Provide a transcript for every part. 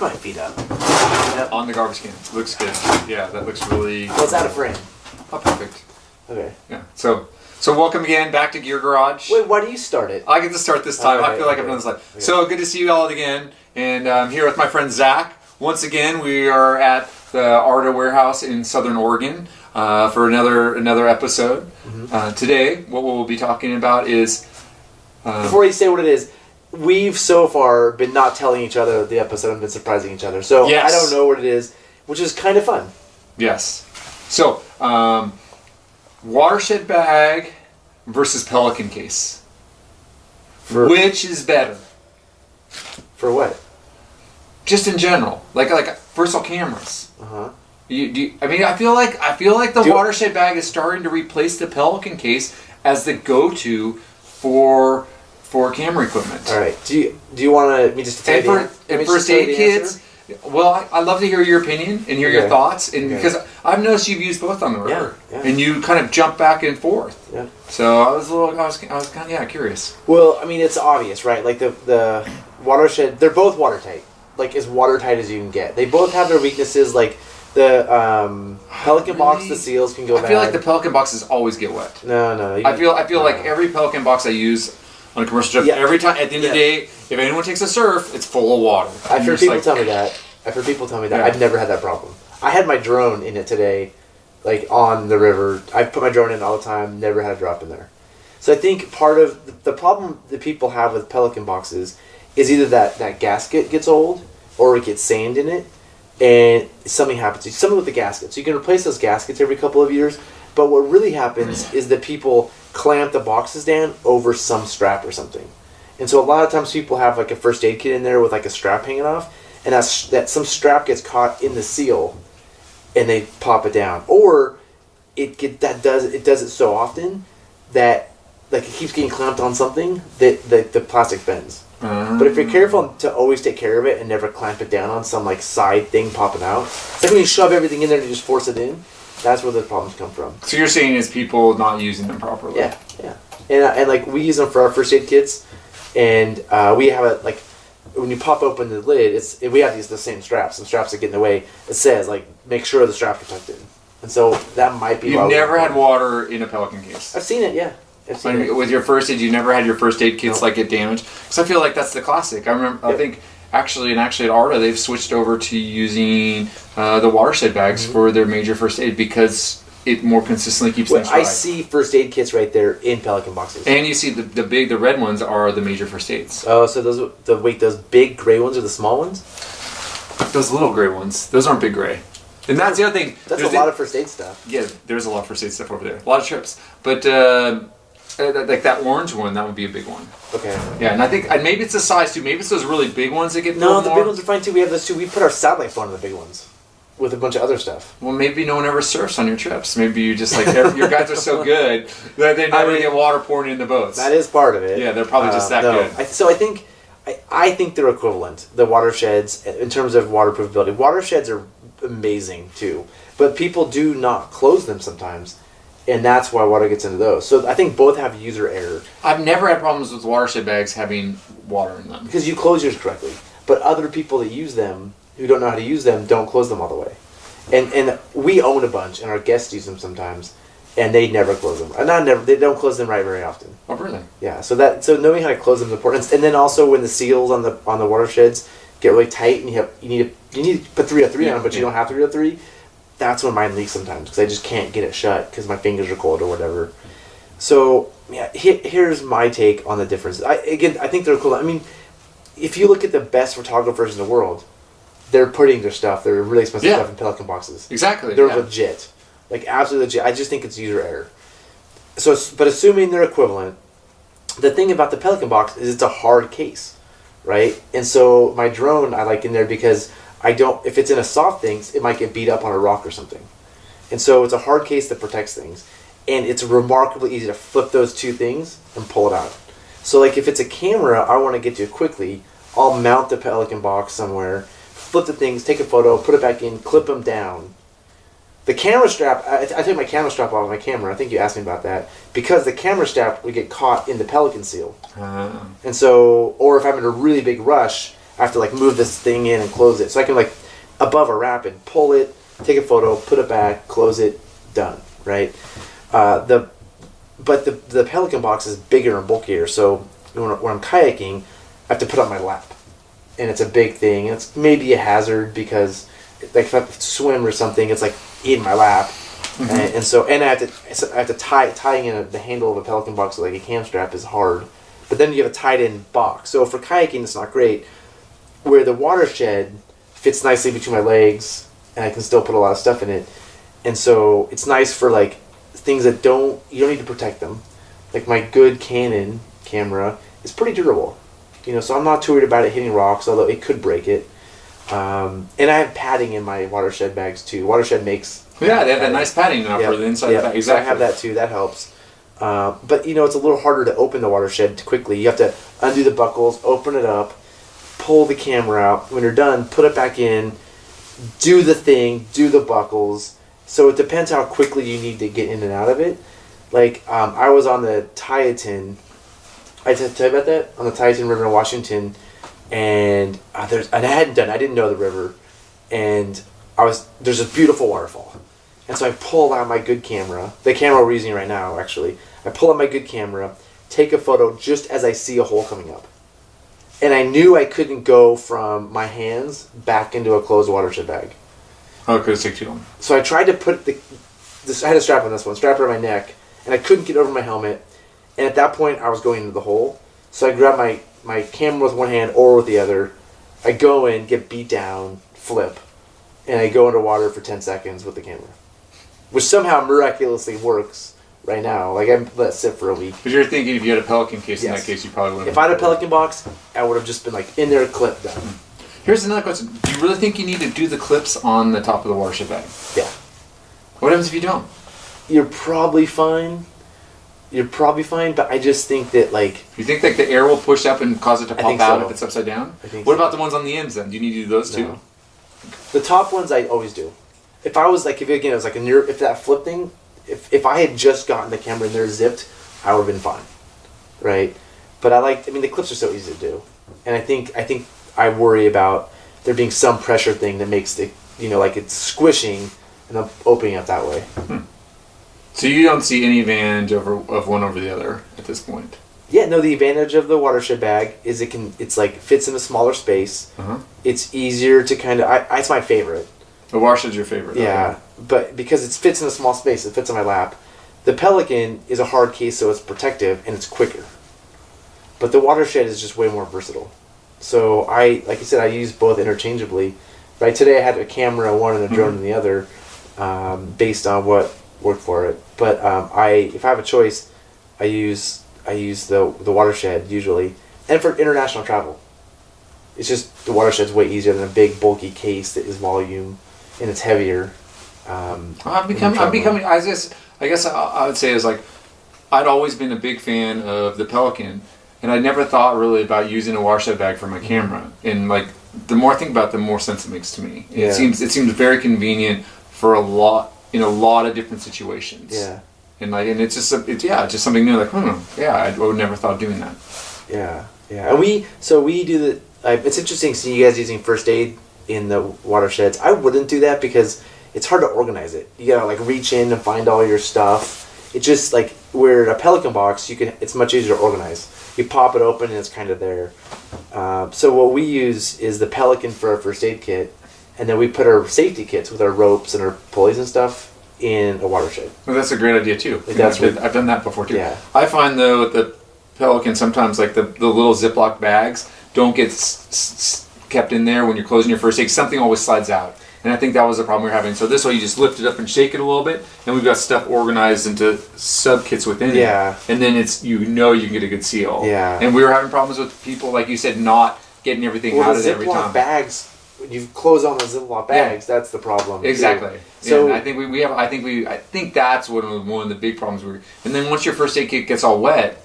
my feet up. On the garbage can. Looks good. Yeah, that looks really... Well, it's out of frame. Oh, perfect. Okay. Yeah. So welcome again back to Gear Garage. Wait, why do you start it? I get to start this time. I feel like I've done this live. Okay. So good to see you all again. And I'm here with my friend Zach. Once again, we are at the Arda Warehouse in Southern Oregon for another episode. Mm-hmm. Today, what we'll be talking about is... Before you say what it is, we've so far been not telling each other the episode and been surprising each other. So yes. I don't know what it is, which is kind of fun. Yes. So, Watershed bag versus Pelican case. Which is better? For what? Just in general, like versatile cameras. Uh-huh. I feel like the Watershed bag is starting to replace the Pelican case as the go-to for camera equipment. All right. Do you want me just to tell you and first aid kits? Well, I'd love to hear your opinion and hear your thoughts, and because I've noticed you've used both on the river, and you kind of jump back and forth. Yeah. So I was kind of curious. Well, I mean, it's obvious, right? Like the Watershed, they're both watertight, like as watertight as you can get. They both have their weaknesses, like the Pelican Box, the seals can go bad. I feel like the Pelican Boxes always get wet. No. I feel like every Pelican Box I use on a commercial trip, every time, at the end of the day, if anyone takes a surf, it's full of water. I've heard people tell me that. Yeah. I've never had that problem. I had my drone in it today, like on the river. I put my drone in all the time, never had a drop in there. So I think part of the problem that people have with Pelican Boxes is either that gasket gets old or it gets sand in it and something happens. Something with the gasket. So you can replace those gaskets every couple of years, but what really happens is that people clamp the boxes down over some strap or something. And so a lot of times people have like a first aid kit in there with like a strap hanging off, and that some strap gets caught in the seal and they pop it down. Or it does it so often that like it keeps getting clamped on something that the plastic bends. But if you're careful to always take care of it and never clamp it down on some like side thing popping out, it's like when you shove everything in there and you just force it in. That's where the problems come from. So you're saying is people not using them properly? Yeah. And like we use them for our first aid kits, and we have a like when you pop open the lid, we have the same straps. Some straps that get in the way. It says like make sure the strap's protected, and so that might be. You've never had water in a Pelican case. I've seen it. Yeah. With your first aid, you never had your first aid kits like get damaged, because I feel like that's the classic. I remember. I think. Actually at Arda, they've switched over to using the Watershed bags for their major first aid because it more consistently keeps things dry. I see first aid kits right there in Pelican Boxes. And you see the red ones are the major first aids. Oh, so those big gray ones are the small ones? Those little gray ones. Those aren't big gray. And that's the other thing. That's a lot of first aid stuff. Yeah, there's a lot of first aid stuff over there. A lot of trips. But like that orange one, that would be a big one. Okay. Yeah, and I think maybe it's the size too. Maybe it's those really big ones that get No, the big ones are fine too. We have those too. We put our satellite phone in the big ones with a bunch of other stuff. Well, maybe no one ever surfs on your trips. Maybe you just like your guys are so good that they never get water pouring in the boats. That is part of it. Yeah, they're probably just that good. I think they're equivalent. The watersheds in terms of waterproofability. Watersheds are amazing too, but people do not close them sometimes. And that's why water gets into those. So I think both have user error. I've never had problems with Watershed bags having water in them. Because you close yours correctly. But other people that use them, who don't know how to use them, don't close them all the way. And we own a bunch, and our guests use them sometimes, and they never close them. They don't close them right very often. Oh, really? Yeah, so knowing how to close them is important. And then also when the seals on the watersheds get really tight, and you need to put 303 on them, but you don't have 303. That's when mine leaks sometimes because I just can't get it shut because my fingers are cold or whatever. So yeah, here's my take on the difference. I think they're cool. I mean, if you look at the best photographers in the world, they're putting their really expensive stuff in Pelican Boxes. Exactly. They're legit, like absolutely legit. I just think it's user error. So, but assuming they're equivalent, the thing about the Pelican Box is it's a hard case, right? And so my drone I like in there because. If it's in a soft thing, it might get beat up on a rock or something. And so it's a hard case that protects things. And it's remarkably easy to flip those two things and pull it out. So like if it's a camera I want to get to quickly, I'll mount the Pelican Box somewhere, flip the things, take a photo, put it back in, clip them down. The camera strap, I took my camera strap off my camera. I think you asked me about that. Because the camera strap would get caught in the Pelican seal. And so, or if I'm in a really big rush, I have to like move this thing in and close it. So I can like above a rapid, pull it, take a photo, put it back, close it, done, right? The Pelican Box is bigger and bulkier, so when I'm kayaking, I have to put it on my lap, and it's a big thing. And it's maybe a hazard because, like, if I swim or something, it's like in my lap, and so I have to tying in the handle of a Pelican Box with like a cam strap is hard, but then you have a tied-in box. So for kayaking, it's not great. Where the Watershed fits nicely between my legs, and I can still put a lot of stuff in it, and so it's nice for like things that you don't need to protect them. Like my good Canon camera is pretty durable, so I'm not too worried about it hitting rocks, although it could break it. And I have padding in my Watershed bags too. Watershed makes they have that nice padding now for the inside of the bag. Exactly. So I have that too. That helps. But it's a little harder to open the Watershed quickly. You have to undo the buckles, open it up, pull the camera out. When you're done, put it back in, do the thing, do the buckles. So it depends how quickly you need to get in and out of it. Like, I was on the Tieton. I tell you about that? On the Tieton River in Washington. And I didn't know the river. And there's a beautiful waterfall. And so I pulled out my good camera. The camera we're using right now, actually. I pull out my good camera, take a photo just as I see a hole coming up. And I knew I couldn't go from my hands back into a closed Watershed bag. Oh, it could take too long. So I tried to put I had a strap on this one, strap around my neck, and I couldn't get over my helmet. And at that point, I was going into the hole. So I grabbed my camera with one hand or with the other. I go in, get beat down, flip, and I go underwater for 10 seconds with the camera. Which somehow miraculously works right now. Like, I let it sit for a week. Because you're thinking if you had a Pelican case, in that case, you probably would have. If I had a Pelican Box, I would have just been like, in there, clip, done. Here's another question. Do you really think you need to do the clips on the top of the Watershed bag? Yeah. What happens if you don't? You're probably fine. But I just think that, like... You think like the air will push up and cause it to pop out if it's upside down? I think What about the ones on the ends then? Do you need to do those too? The top ones I always do. If I was like, it was like if that flip thing, if I had just gotten the camera and they're zipped, I would have been fine. Right? But the clips are so easy to do. And I think I worry about there being some pressure thing that makes the, like it's squishing and I'm opening up that way. So you don't see any advantage of one over the other at this point? Yeah, no, the advantage of the Watershed bag is it's like fits in a smaller space. It's easier to kind of, it's my favorite. The Warshed's your favorite? Yeah, but because it fits in a small space, it fits on my lap. The Pelican is a hard case, so it's protective and it's quicker. But the Watershed is just way more versatile. So like I said, I use both interchangeably. Right, today I had a camera in one and a drone in the other, based on what worked for it. But if I have a choice, I use the Watershed usually, and for international travel. It's just the Watershed's way easier than a big bulky case that is volume and it's heavier. I'm becoming. I guess I would say is like, I'd always been a big fan of the Pelican. And I never thought really about using a Watershed bag for my camera. And like, the more I think about it, the more sense it makes to me. Yeah. It seems very convenient for a lot of different situations. Yeah. And it's just something new. Like, I would never thought of doing that. Yeah, yeah. And we do the. It's interesting seeing you guys using first aid in the Watersheds. I wouldn't do that because it's hard to organize it. You gotta like reach in and find all your stuff. It's just like where a Pelican Box, it's much easier to organize. You pop it open and it's kind of there. So what we use is the Pelican for our first aid kit, and then we put our safety kits with our ropes and our pulleys and stuff in a Watershed. Well, that's a great idea too. I've done that before too. Yeah. I find though with the Pelican sometimes like the little Ziploc bags don't get kept in there when you're closing your first aid. Something always slides out. And I think that was the problem we were having. So this way you just lift it up and shake it a little bit, and we've got stuff organized into sub-kits within it. And then you can get a good seal. Yeah. And we were having problems with people, like you said, not getting everything out of it every time. Ziploc bags, when you close on the Ziploc bags, that's the problem. Exactly. So and I think that's one of the big problems. And then once your first aid kit gets all wet,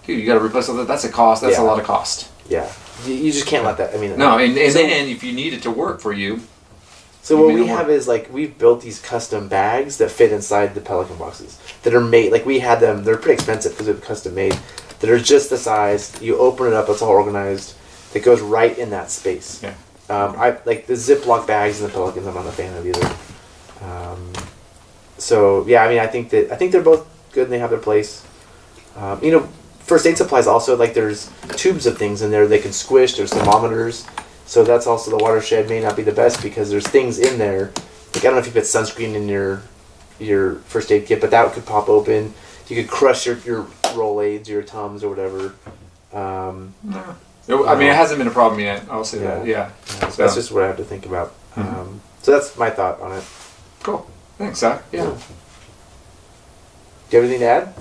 dude, you got to replace all that. That's a cost. That's a lot of cost. Yeah. You just can't let that. No, and then if you need it to work for you. So what we have is like we've built these custom bags that fit inside the Pelican boxes that are made. Like we had them. They're pretty expensive because they're custom made. That are just the size. You open it up. It's all organized. that goes right in that space. Yeah. I like the Ziploc bags and the Pelicans. I'm not a fan of either. So yeah, I mean, I think they're both good and they have their place. First aid supplies also, like there's tubes of things in there they can squish. There's thermometers, so that's also the Watershed may not be the best because there's things in there. Like I don't know if you put sunscreen in your first aid kit, but that could pop open. You could crush your Rolaids, your Tums, or whatever. No. I mean, it hasn't been a problem yet. I'll say that. Yeah. So that's just what I have to think about. So that's my thought on it. Cool. Thanks, Zach. Yeah. Do you have anything to add?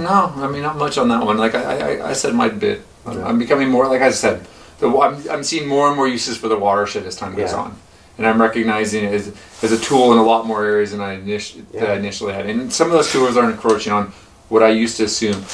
No, I mean, not much on that one. Like I said my bit. I'm becoming more, like I said, I'm seeing more and more uses for the Watershed as time goes on. And I'm recognizing it as a tool in a lot more areas than I initially had. And some of those tools are encroaching on what I used to assume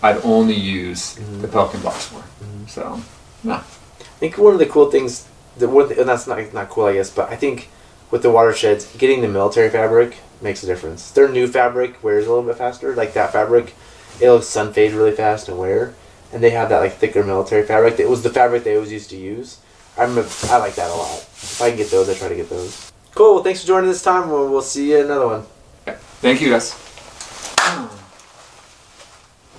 I'd only use the Pelican Box for. So, yeah. I think one of the cool things, and that's not cool, I guess, but I think with the Watersheds, getting the military fabric makes a difference. Their new fabric wears a little bit faster. Like that fabric, it'll sun fade really fast and wear. And they have that like thicker military fabric. It was the fabric they always used to use. I like that a lot. If I can get those, I try to get those. Cool. Well, thanks for joining this time. We'll see you in another one. Okay. Thank you, guys.